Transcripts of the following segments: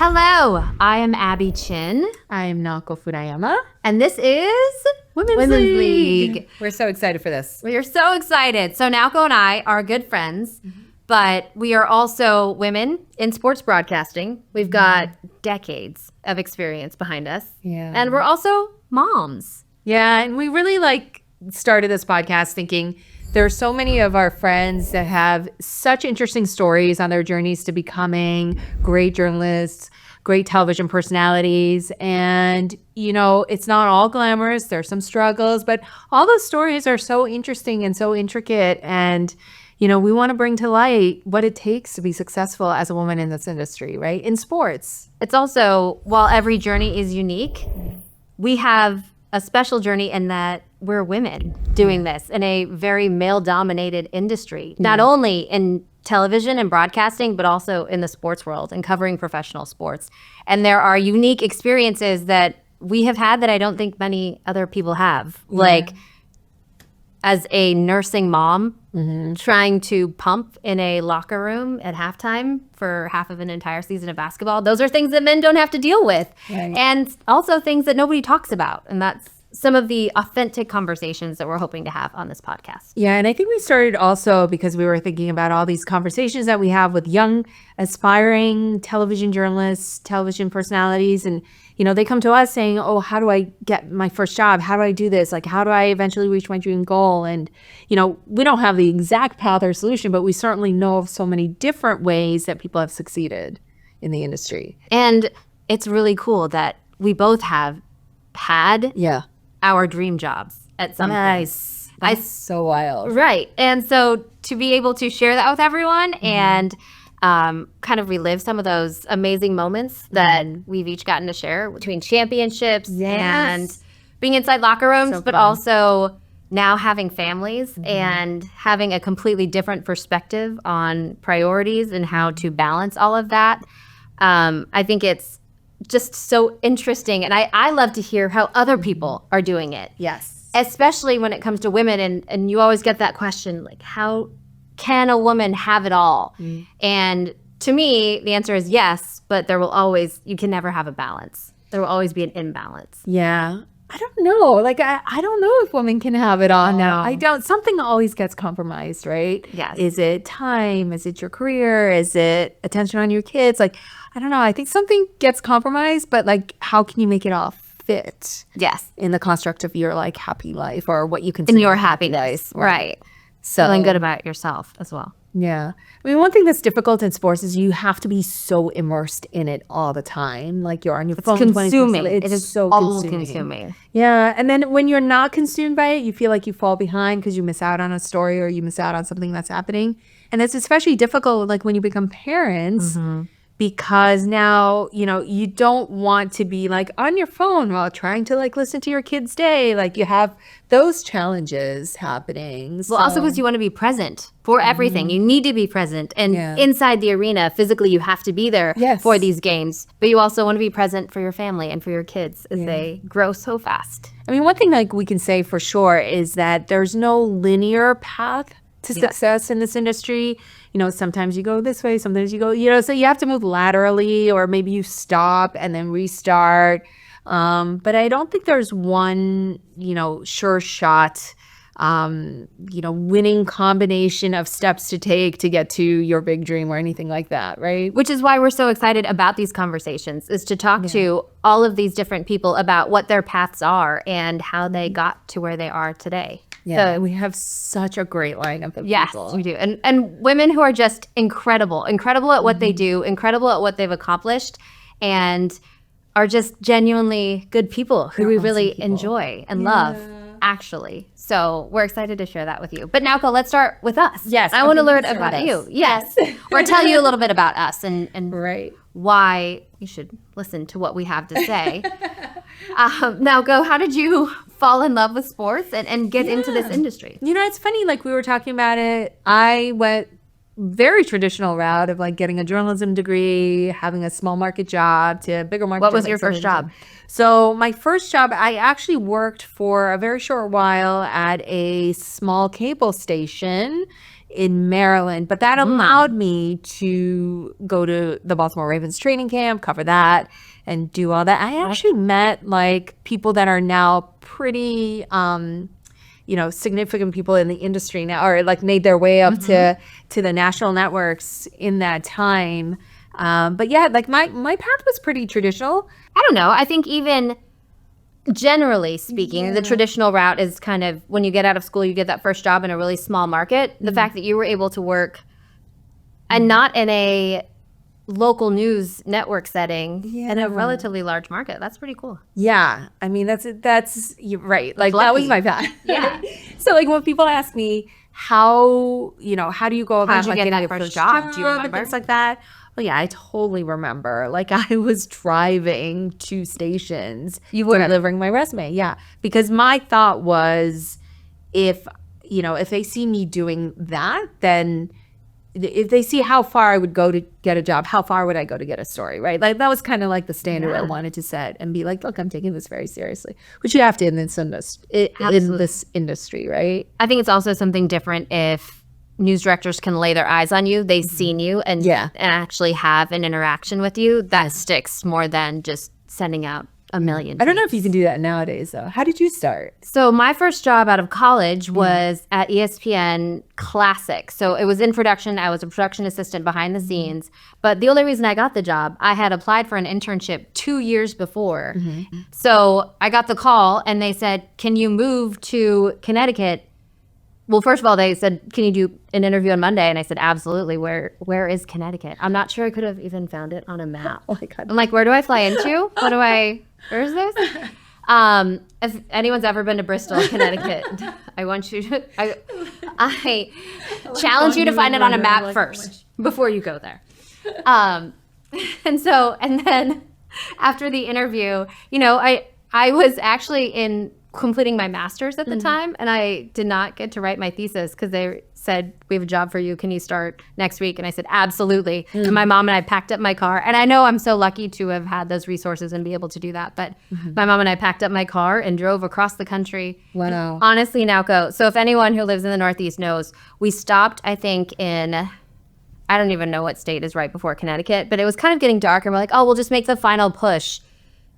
Hello, I am Abby Chin. I am Naoko Funayama. And this is Women's League. We're so excited for this. We are so excited. So Naoko and I are good friends, but we are also women in sports broadcasting. We've got decades of experience behind us. Yeah. And we're also moms. Yeah, and we really started this podcast thinking there are so many of our friends that have such interesting stories on their journeys to becoming great journalists, great television personalities. And, it's not all glamorous. There's some struggles, but all those stories are so interesting and so intricate. And, we want to bring to light what it takes to be successful as a woman in this industry, right? In sports. It's also, while every journey is unique, we have a special journey in that we're women doing this in a very male-dominated industry, not only in television and broadcasting, but also in the sports world and covering professional sports. And there are unique experiences that we have had that I don't think many other people have. Yeah. Like as a nursing mom, trying to pump in a locker room at halftime for half of an entire season of basketball. Those are things that men don't have to deal with. Right. And also things that nobody talks about. And that's some of the authentic conversations that we're hoping to have on this podcast. Yeah, and I think we started also because we were thinking about all these conversations that we have with young, aspiring television journalists, television personalities, and they come to us saying, oh, how do I get my first job? How do I do this? How do I eventually reach my dream goal? And, we don't have the exact path or solution, but we certainly know of so many different ways that people have succeeded in the industry. And it's really cool that we both have had our dream jobs at some point. That's so wild. Right. And so to be able to share that with everyone and kind of relive some of those amazing moments that we've each gotten to share between championships and being inside locker rooms, but also now having families and having a completely different perspective on priorities and how to balance all of that. I think it's just so interesting. And I love to hear how other people are doing it. Yes. Especially when it comes to women. And you always get that question, how can a woman have it all? And to me, the answer is yes, but you can never have a balance. There will always be an imbalance. Yeah. I don't know. I don't know if women can have it all now. I don't. Something always gets compromised, right? Yes. Is it time? Is it your career? Is it attention on your kids? I don't know. I think something gets compromised, but how can you make it all fit? Yes. In the construct of your happy life or what you consider in your happiness. Right. So feeling good about yourself as well. Yeah. I mean, one thing that's difficult in sports is you have to be so immersed in it all the time. You're on your phone. It's consuming. It is so consuming. Yeah. And then when you're not consumed by it, you feel like you fall behind because you miss out on a story or you miss out on something that's happening. And it's especially difficult when you become parents. Because now, you don't want to be on your phone while trying to listen to your kid's day. You have those challenges happening. Well, also because you want to be present for everything. You need to be present. And inside the arena, physically, you have to be there for these games. But you also want to be present for your family and for your kids as they grow so fast. I mean, one thing we can say for sure is that there's no linear path to success in this industry. Sometimes you go this way, sometimes you go, so you have to move laterally or maybe you stop and then restart. But I don't think there's one, sure shot, winning combination of steps to take to get to your big dream or anything like that, right? Which is why we're so excited about these conversations, is to talk to all of these different people about what their paths are and how they got to where they are today. Yeah, we have such a great lineup of people. Yes, we do. And women who are just incredible at what they do, incredible at what they've accomplished, and are just genuinely good people who we really enjoy and love, actually. So we're excited to share that with you. But Naoko, let's start with us. Yes. I want to learn about you. Yes. Or tell you a little bit about us and why you should listen to what we have to say. Naoko, how did you fall in love with sports and get into this industry? It's funny, we were talking about it. I went very traditional route of getting a journalism degree, having a small market job to a bigger market. What was your first job? So my first job, I actually worked for a very short while at a small cable station in Maryland, but that allowed me to go to the Baltimore Ravens training camp, cover that, and do all that. I actually met like people that are now pretty, significant people in the industry now, or like made their way up to the national networks in that time. But yeah, like my path was pretty traditional. I don't know. I think even generally speaking, the traditional route is kind of when you get out of school, you get that first job in a really small market. The fact that you were able to work and not in a local news network setting in a relatively large market, that's pretty cool. Yeah. I mean, that's you're right. Like that was my path. Yeah. So like when people ask me how do you go about How'd you like get getting that your first job? Do you and remember? things like that? Well, yeah, I totally remember. Like I was driving to stations, delivering my resume. Yeah, because my thought was, if they see me doing that, then if they see how far I would go to get a job, how far would I go to get a story, right? Like that was kind of like the standard I wanted to set and be like, look, I'm taking this very seriously, which you have to in this industry, right? I think it's also something different if news directors can lay their eyes on you, they've seen you and actually have an interaction with you. That sticks more than just sending out a million. I don't know if you can do that nowadays though. How did you start? So my first job out of college was at ESPN Classic. So it was in production. I was a production assistant behind the scenes. But the only reason I got the job, I had applied for an internship 2 years before. So I got the call and they said, can you move to Connecticut? Well, first of all, they said, can you do an interview on Monday? And I said, absolutely. Where is Connecticut? I'm not sure I could have even found it on a map. Oh my God. I'm like, where do I fly into? Where is this? If anyone's ever been to Bristol, Connecticut, I want you to, I challenge you to find it on a map first before you go there. And then after the interview, I was actually completing my master's at the time, and I did not get to write my thesis because they said, we have a job for you. Can you start next week? And I said, absolutely. And my mom and I packed up my car. And I know I'm so lucky to have had those resources and be able to do that. But my mom and I packed up my car and drove across the country. Wow. Honestly, Naoko. So if anyone who lives in the Northeast knows, we stopped, I think, I don't even know what state is right before Connecticut, but it was kind of getting dark. And we're like, oh, we'll just make the final push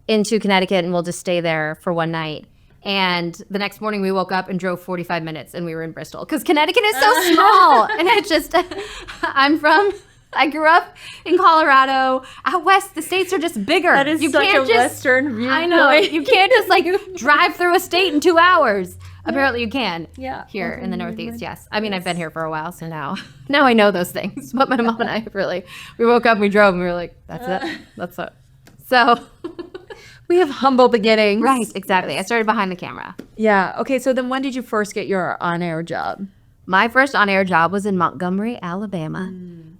into Connecticut and we'll just stay there for one night. And the next morning we woke up and drove 45 minutes and we were in Bristol because Connecticut is so small. And I grew up in Colorado. Out west, the states are just bigger. That is such a Western viewpoint. I know. You can't just like drive through a state in 2 hours. Apparently you can. Yeah. Here in the Northeast, yes. I mean, I've been here for a while, so now I know those things. But my mom and I we woke up and we drove and we were like, that's it. That's it. So... We have humble beginnings. Right, exactly. I started behind the camera. Yeah. Okay, so then when did you first get your on-air job? My first on-air job was in Montgomery, Alabama.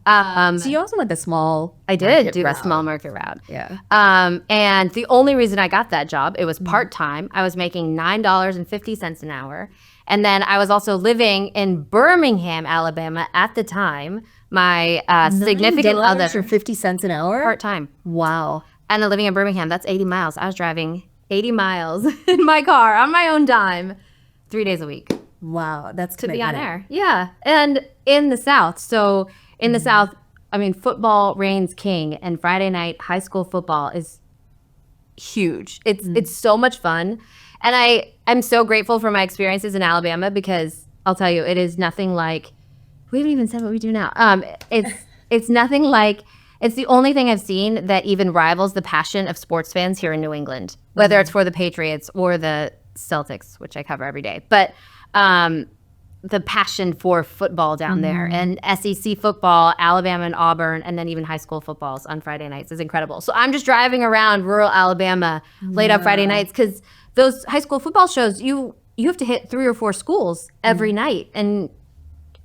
So you also went the small I did do a small market route. Yeah. And the only reason I got that job, it was part-time. I was making $9.50 an hour. And then I was also living in Birmingham, Alabama at the time. My significant other. For 50 cents an hour? Part-time. Wow. And then living in Birmingham, that's 80 miles. I was driving 80 miles in my car on my own dime 3 days a week. Wow, that's to be on air. Yeah. And in the South. So in the South, I mean, football reigns king, and Friday night high school football is huge. It's so much fun. And I'm so grateful for my experiences in Alabama because I'll tell you, it is nothing like, we haven't even said what we do now. It's nothing like, it's the only thing I've seen that even rivals the passion of sports fans here in New England, whether it's for the Patriots or the Celtics, which I cover every day. But the passion for football down there and SEC football, Alabama and Auburn, and then even high school footballs on Friday nights is incredible. So I'm just driving around rural Alabama late on Friday nights because those high school football shows, you have to hit 3 or 4 schools every night. And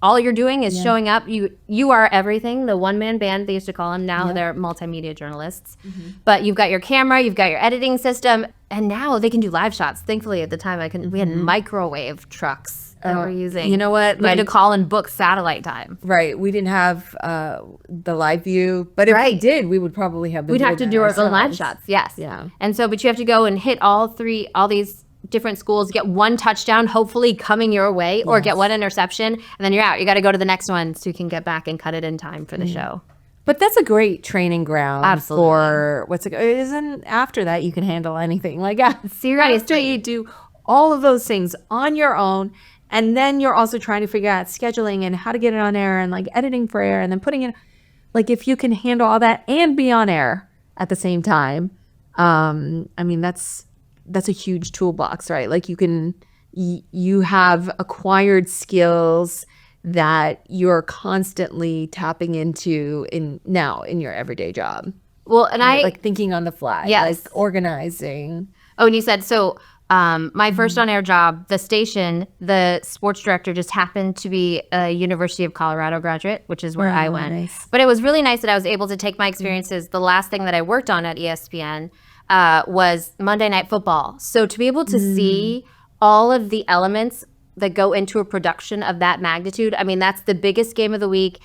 all you're doing is showing up. You are everything. The one-man band, they used to call them. Now they're multimedia journalists. But you've got your camera, you've got your editing system, and now they can do live shots. Thankfully, at the time, we had microwave trucks that we're using. You know what? We had to call and book satellite time. Right. We didn't have the live view, but if we did, we would probably have. We'd have to do our own live shots. Yes. Yeah. And so, but you have to go and hit all these different schools, get one touchdown, hopefully coming your way, or get one interception, and then you're out. You got to go to the next one so you can get back and cut it in time for the show. But that's a great training ground Absolutely. for isn't after that you can handle anything. Like Seriously. after you do all of those things on your own, and then you're also trying to figure out scheduling and how to get it on air and like editing for air and then putting it, like if you can handle all that and be on air at the same time, I mean that's a huge toolbox, right? Like you have acquired skills that you're constantly tapping into in your everyday job. Well, and I like thinking on the fly, Yes. like organizing. Oh, and you said so. My first on-air job, the station, the sports director just happened to be a University of Colorado graduate, which is where I went. Nice. But it was really nice that I was able to take my experiences. The last thing that I worked on at ESPN was Monday Night Football. So to be able to see all of the elements that go into a production of that magnitude, I mean, that's the biggest game of the week.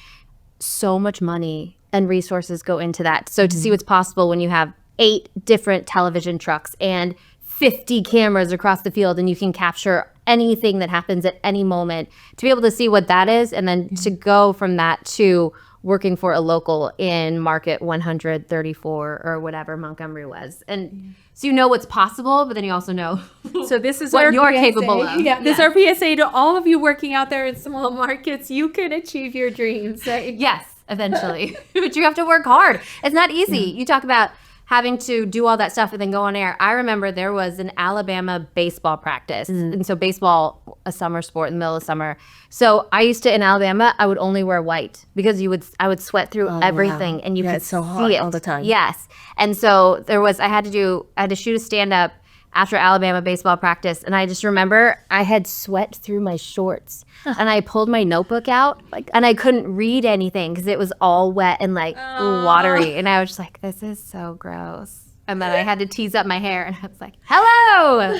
So much money and resources go into that. So to see what's possible when you have 8 different television trucks and 50 cameras across the field, and you can capture anything that happens at any moment, to be able to see what that is, and then to go from that to working for a local in market 134 or whatever Montgomery was. And so you know what's possible, but then you also know So this is what our you're PSA. capable of. Yeah, this is our PSA to all of you working out there in small markets. You can achieve your dreams. Yes, eventually. But you have to work hard. It's not easy. You talk about having to do all that stuff and then go on air. I remember there was an Alabama baseball practice. And so baseball, a summer sport in the middle of summer. So I used to, in Alabama, I would only wear white because I would sweat through everything and you could it's so see hot it all the time. Yes. And so I had to shoot a stand-up after Alabama baseball practice. And I just remember I had sweat through my shorts and I pulled my notebook out and I couldn't read anything because it was all wet and watery. And I was just like, this is so gross. And then I had to tease up my hair and I was like, hello,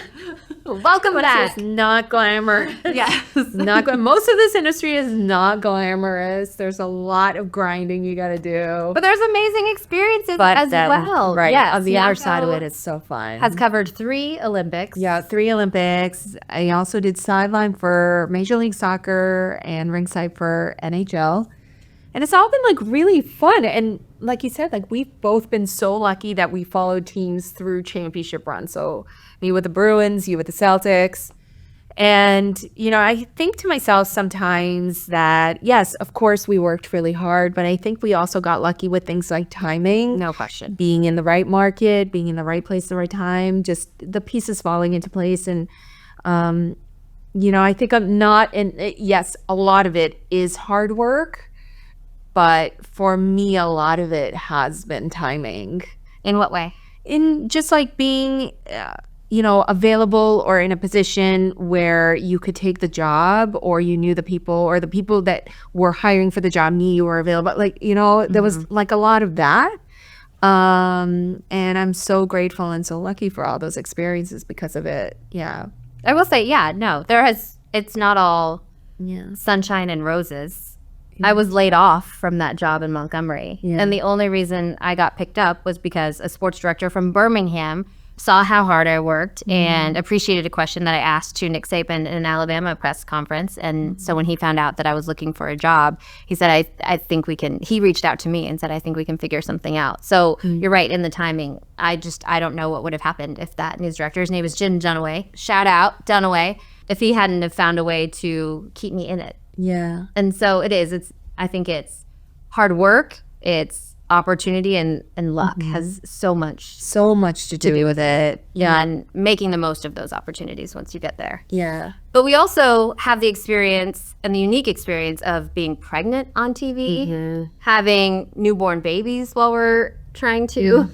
welcome back. It's not glamorous. Yeah. Most of this industry is not glamorous. There's a lot of grinding you got to do. But there's amazing experiences as well. Right. Yes, On the other Naoko side of it, it's so fun. has covered 3 Olympics. Yeah, 3 Olympics. I also did sideline for Major League Soccer and ringside for NHL. And it's all been like really fun. And like you said, like we've both been so lucky that we followed teams through championship runs. So me with the Bruins, you with the Celtics. And, I think to myself sometimes that, yes, of course we worked really hard, but I think we also got lucky with things like timing. No question. Being in the right market, being in the right place at the right time, just the pieces falling into place. And, I think I'm not, yes, a lot of it is hard work. But for me, a lot of it has been timing. In what way? In just like being, available or in a position where you could take the job or you knew the people or the people that were hiring for the job knew you were available. Like, there was like a lot of that. And I'm so grateful and so lucky for all those experiences because of it. Yeah. I will say, it's not all sunshine and roses. I was laid off from that job in Montgomery. Yeah. And the only reason I got picked up was because a sports director from Birmingham saw how hard I worked and appreciated a question that I asked to Nick Saban in an Alabama press conference. And so when he found out that I was looking for a job, he said, I think he reached out to me and said, I think we can figure something out. So you're right in the timing. I don't know what would have happened if that news director, his name is Jim Dunaway, shout out Dunaway, if he hadn't have found a way to keep me in it. Yeah. And so I think it's hard work, it's opportunity and luck has so much to do with it. Yeah. And making the most of those opportunities once you get there. Yeah. But we also have the experience and the unique experience of being pregnant on TV, having newborn babies while we're trying to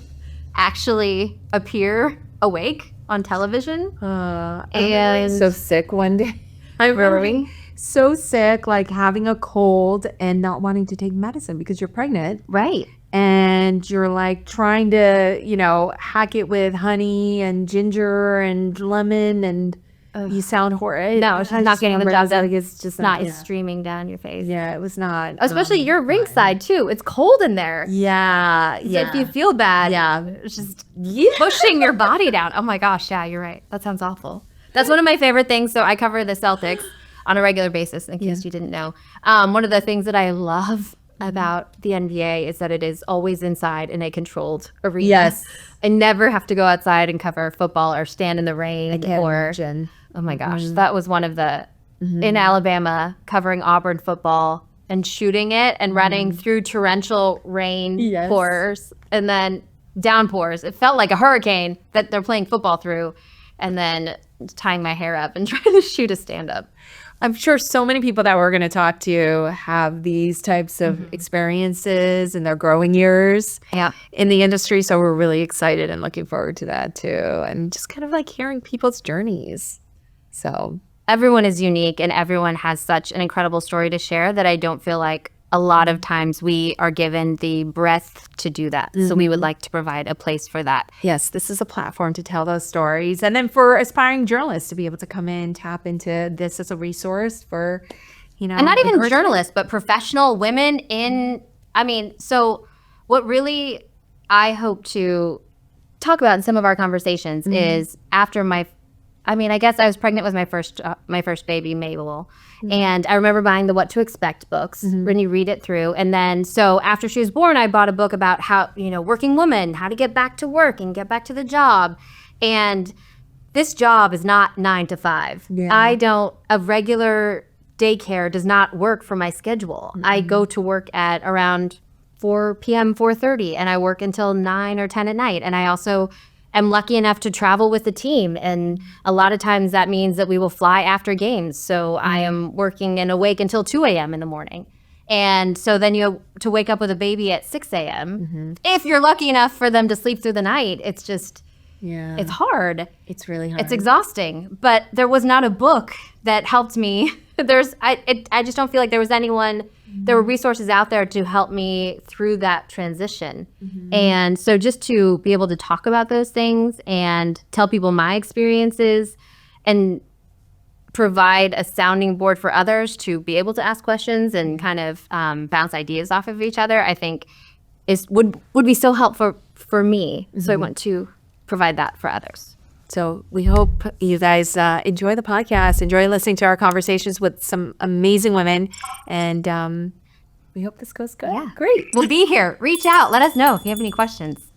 actually appear awake on television. And so sick one day. I remember so sick, like having a cold and not wanting to take medicine because you're pregnant. Right. And you're like trying to, hack it with honey and ginger and lemon and you sound horrible. No, it's not getting the job done. It's just not streaming down your face. Yeah, it was not. Especially you're ringside too. It's cold in there. Yeah. So if you feel bad, it's just pushing your body down. Oh my gosh, yeah, you're right. That sounds awful. That's one of my favorite things. So I cover the Celtics on a regular basis, in case you didn't know. One of the things that I love about the NBA is that it is always inside in a controlled arena. Yes. I never have to go outside and cover football or stand in the rain. Imagine. Oh my gosh, that was one of the, in Alabama, covering Auburn football and shooting it and running through torrential rain pours and then downpours. It felt like a hurricane that they're playing football through, and then tying my hair up and trying to shoot a stand-up. I'm sure so many people that we're going to talk to have these types of experiences in their growing years in the industry. So we're really excited and looking forward to that too. And just kind of like hearing people's journeys. So everyone is unique and everyone has such an incredible story to share that I don't feel like a lot of times we are given the breadth to do that. So we would like to provide a place for that. Yes, this is a platform to tell those stories. And then for aspiring journalists to be able to come in, tap into this as a resource for, And not even journalists, but professional women in, so what really I hope to talk about in some of our conversations is after I guess I was pregnant with my first baby, Mabel. And I remember buying the What to Expect books when you read it through. And then, so after she was born, I bought a book about how, working woman, how to get back to work and get back to the job. And this job is not 9 to 5. A regular daycare does not work for my schedule. I go to work at around 4 p.m., 4:30, and I work until 9 or 10 at night. And I also am lucky enough to travel with the team. And a lot of times that means that we will fly after games. So I am working and awake until 2 a.m. in the morning. And so then you have to wake up with a baby at 6 a.m. If you're lucky enough for them to sleep through the night, it's just, it's hard. It's really hard. It's exhausting. But there was not a book that helped me. I just don't feel like there was anyone, there were resources out there to help me through that transition. And so just to be able to talk about those things and tell people my experiences and provide a sounding board for others to be able to ask questions and kind of bounce ideas off of each other, I think would be so helpful for me. So I want to provide that for others. So we hope you guys enjoy the podcast, enjoy listening to our conversations with some amazing women. And we hope this goes good. Yeah. Great. We'll be here. Reach out. Let us know if you have any questions.